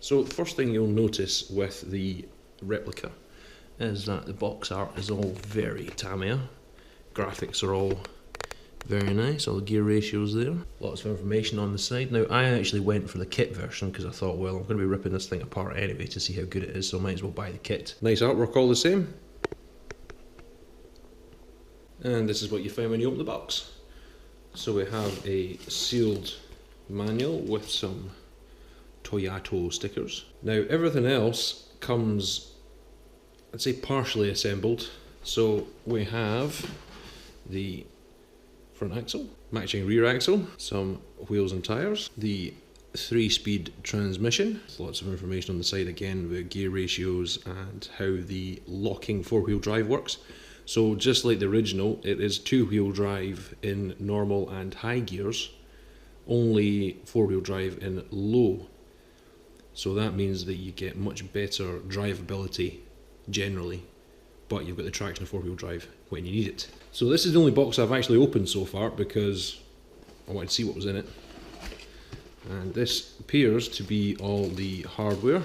So the first thing you'll notice with the replica is that the box art is all very Tamiya. Graphics are all very nice, all the gear ratios there. Lots of information on the side. Now I actually went for the kit version because I thought, well, I'm going to be ripping this thing apart anyway to see how good it is, so I might as well buy the kit. Nice artwork all the same. And this is what you find when you open the box. So we have a sealed manual with some Toyato stickers. Now everything else comes, I'd say, partially assembled. So we have the front axle, matching rear axle, some wheels and tyres, the 3-speed transmission, lots of information on the side again with gear ratios and how the locking 4-wheel drive works. So just like the original, it is 2-wheel drive in normal and high gears, only 4-wheel drive in low. So that means that you get much better drivability generally, but you've got the traction of 4-wheel drive when you need it. So this is the only box I've actually opened so far because I wanted to see what was in it. And this appears to be all the hardware,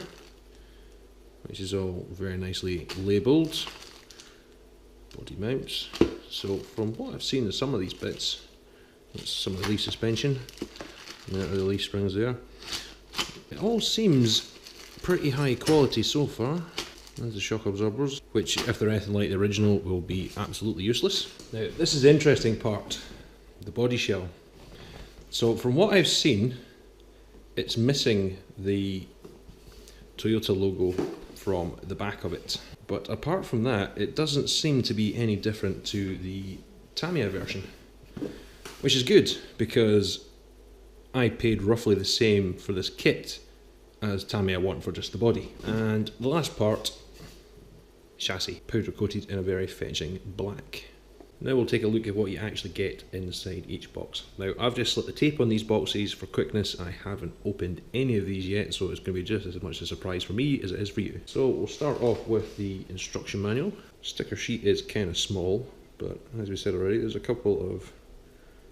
which is all very nicely labelled. Body mounts. So from what I've seen of some of these bits, that's some of the leaf suspension, and there are the leaf springs there. It all seems pretty high quality so far. There's the shock absorbers, which if they're anything like the original will be absolutely useless. Now this is the interesting part, the body shell. So from what I've seen, it's missing the Toyota logo from the back of it. But apart from that, it doesn't seem to be any different to the Tamiya version, which is good because I paid roughly the same for this kit as Tamiya want for just the body. And the last part, chassis, powder coated in a very fetching black. Now we'll take a look at what you actually get inside each box. Now I've just slit the tape on these boxes for quickness. I haven't opened any of these yet, so it's going to be just as much a surprise for me as it is for you. So we'll start off with the instruction manual. Sticker sheet is kind of small, but as we said already, there's a couple of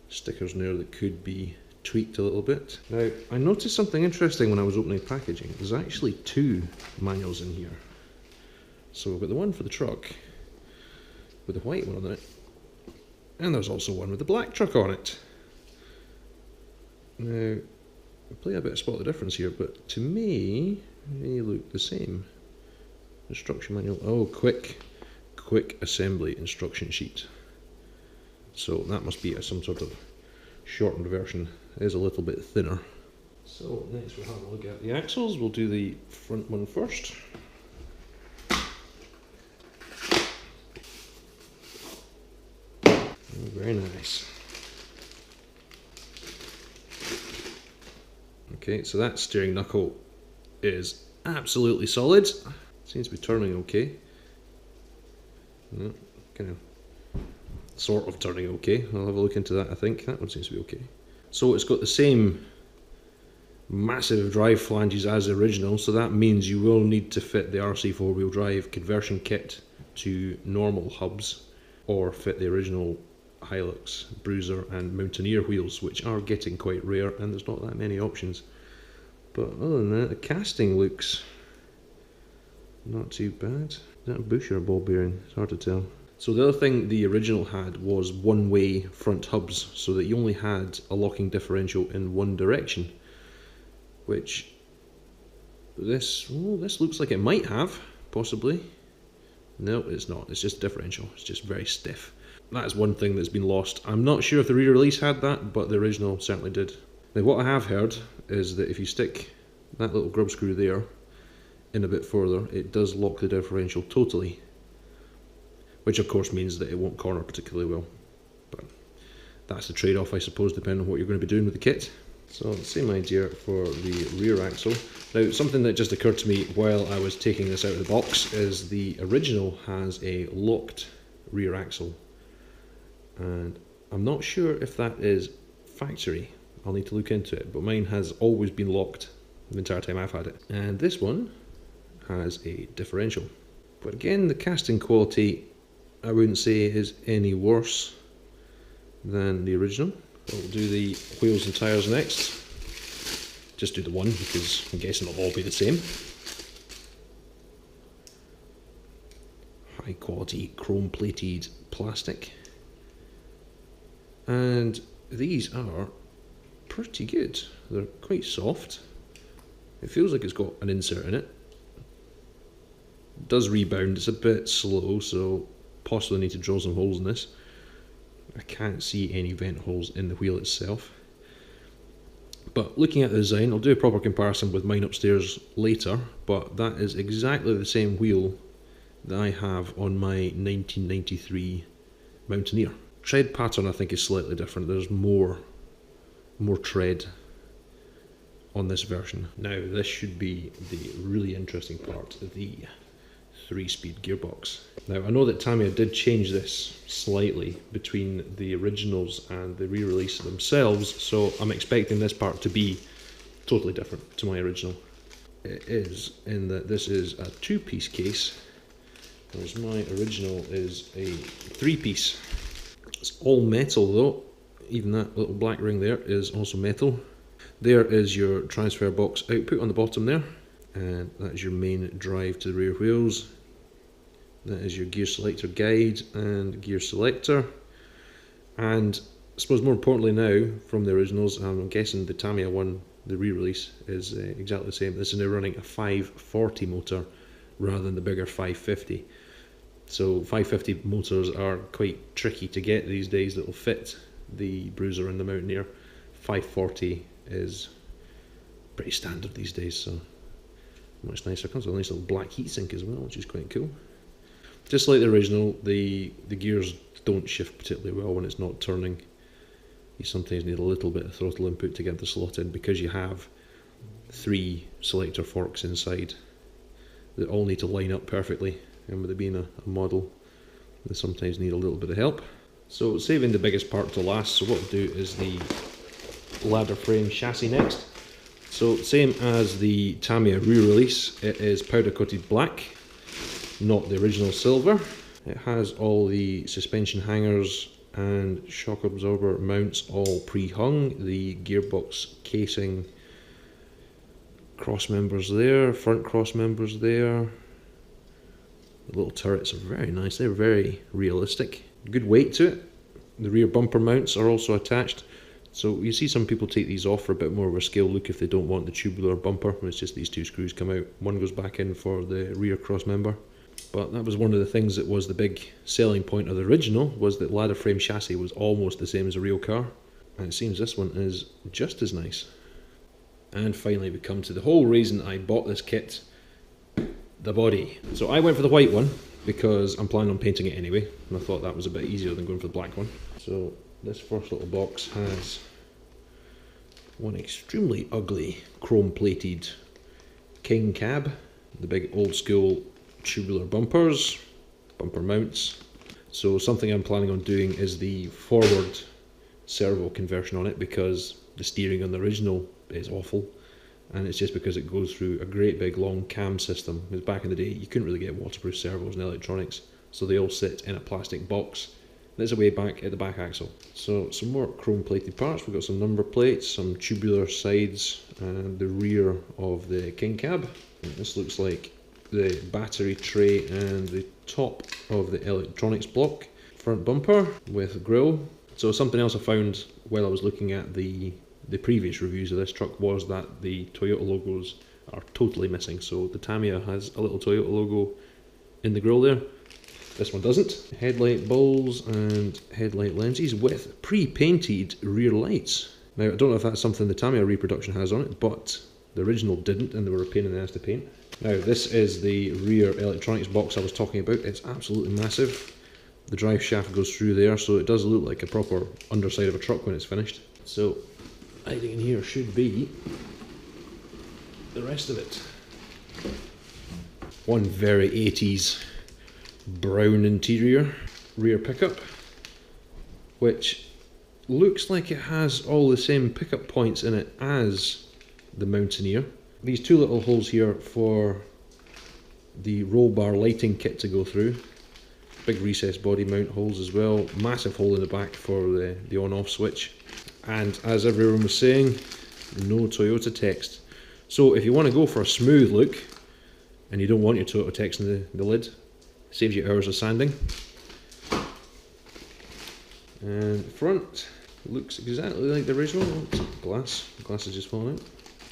stickers in there that could be tweaked a little bit. Now I noticed something interesting when I was opening packaging. There's actually 2 manuals in here. So we've got the one for the truck with the white one on it, and there's also one with the black truck on it. Now, I play a bit of spot the difference here, but to me, they look the same. Instruction manual, oh, quick assembly instruction sheet. So that must be some sort of shortened version. It is a little bit thinner. So next we'll have a look at the axles. We'll do the front one first. Very nice. Okay, so that steering knuckle is absolutely solid. Seems to be turning okay. Kind of, sort of turning okay. I'll have a look into that, I think. That one seems to be okay. So it's got the same massive drive flanges as the original, so that means you will need to fit the RC 4-wheel drive conversion kit to normal hubs, or fit the original Hilux, Bruiser and Mountaineer wheels, which are getting quite rare and there's not that many options. But other than that, the casting looks not too bad. Is that a bush or a ball bearing? It's hard to tell. So the other thing the original had was one-way front hubs, so that you only had a locking differential in one direction, which this looks like it might have, possibly. No, it's not. It's just differential. It's just very stiff. That is one thing that's been lost. I'm not sure if the re-release had that, but the original certainly did. Now what I have heard is that if you stick that little grub screw there in a bit further, it does lock the differential totally, which of course means that it won't corner particularly well. But that's the trade-off, I suppose, depending on what you're going to be doing with the kit. So same idea for the rear axle. Now something that just occurred to me while I was taking this out of the box is the original has a locked rear axle, and I'm not sure if that is factory. I'll need to look into it, but mine has always been locked the entire time I've had it. And this one has a differential. But again, the casting quality I wouldn't say is any worse than the original. We'll do the wheels and tyres next. just do the one because I'm guessing they'll all be the same. High quality chrome plated plastic. And these are pretty good. They're quite soft. It feels like it's got an insert in it. It does rebound, it's a bit slow, so possibly need to drill some holes in this. I can't see any vent holes in the wheel itself. But looking at the design, I'll do a proper comparison with mine upstairs later, but that is exactly the same wheel that I have on my 1993 Mountaineer. Tread pattern I think is slightly different. There's more tread on this version. Now this should be the really interesting part, the 3-speed gearbox. Now I know that Tamiya did change this slightly between the originals and the re-release themselves, so I'm expecting this part to be totally different to my original. It is, in that this is a 2-piece case, whereas my original is a 3-piece. It's all metal though, even that little black ring there is also metal. There is your transfer box output on the bottom there, and that is your main drive to the rear wheels. That is your gear selector guide and gear selector. And I suppose more importantly now, from the originals, I'm guessing the Tamiya one, the re-release, is exactly the same. This is now running a 540 motor rather than the bigger 550. So 550 motors are quite tricky to get these days that will fit the Bruiser and the Mountaineer. 540 is pretty standard these days, so much nicer. Comes with a nice little black heatsink as well, which is quite cool. Just like the original, the gears don't shift particularly well when it's not turning. You sometimes need a little bit of throttle input to get the slot in, because you have 3 selector forks inside that all need to line up perfectly, and with it being a model, they sometimes need a little bit of help. So saving the biggest part to last, so what we'll do is the ladder frame chassis next. So same as the Tamiya re-release, it is powder coated black, not the original silver. It has all the suspension hangers and shock absorber mounts all pre-hung, the gearbox casing cross members there, front cross members there. The little turrets are very nice, they're very realistic. Good weight to it. The rear bumper mounts are also attached. So you see some people take these off for a bit more of a scale look if they don't want the tubular bumper. It's just these 2 screws come out. One goes back in for the rear cross member. But that was one of the things that was the big selling point of the original, was that ladder frame chassis was almost the same as a real car. And it seems this one is just as nice. And finally we come to the whole reason I bought this kit, the body. So I went for the white one because I'm planning on painting it anyway, and I thought that was a bit easier than going for the black one. So this first little box has one extremely ugly chrome plated king cab, the big old school tubular bumpers, bumper mounts. So something I'm planning on doing is the forward servo conversion on it, because the steering on the original is awful, and it's just because it goes through a great big long cam system. Because back in the day you couldn't really get waterproof servos in electronics, so they all sit in a plastic box. There's a way back at the back axle. So some more chrome plated parts. We've got some number plates, some tubular sides, and the rear of the king cab. And this looks like the battery tray and the top of the electronics block. Front bumper with grille. So something else I found while I was looking at the previous reviews of this truck was that the Toyota logos are totally missing. So the Tamiya has a little Toyota logo in the grille there. This one doesn't. Headlight bulbs and headlight lenses with pre-painted rear lights. Now I don't know if that's something the Tamiya reproduction has on it, but the original didn't, and they were a pain in the ass to paint. Now this is the rear electronics box I was talking about. It's absolutely massive. The drive shaft goes through there, so it does look like a proper underside of a truck when it's finished. So hiding in here should be the rest of it. One very 80s brown interior rear pickup, which looks like it has all the same pickup points in it as the Mountaineer. These 2 little holes here for the roll bar lighting kit to go through. Big recessed body mount holes as well. Massive hole in the back for the on-off switch. And as everyone was saying, no Toyota text. So if you want to go for a smooth look and you don't want your Toyota text in the lid, saves you hours of sanding. And the front looks exactly like the original. Glass is just falling out.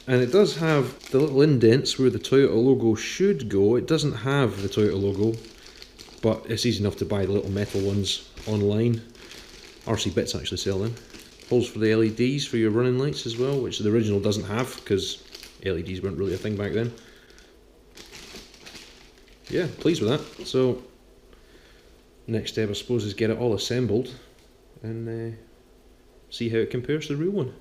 And it does have the little indents where the Toyota logo should go. It doesn't have the Toyota logo, but it's easy enough to buy the little metal ones online. RC Bits actually sell them. Holes for the LEDs for your running lights as well, which the original doesn't have because LEDs weren't really a thing back then. Yeah, pleased with that. So next step I suppose is get it all assembled and see how it compares to the real one.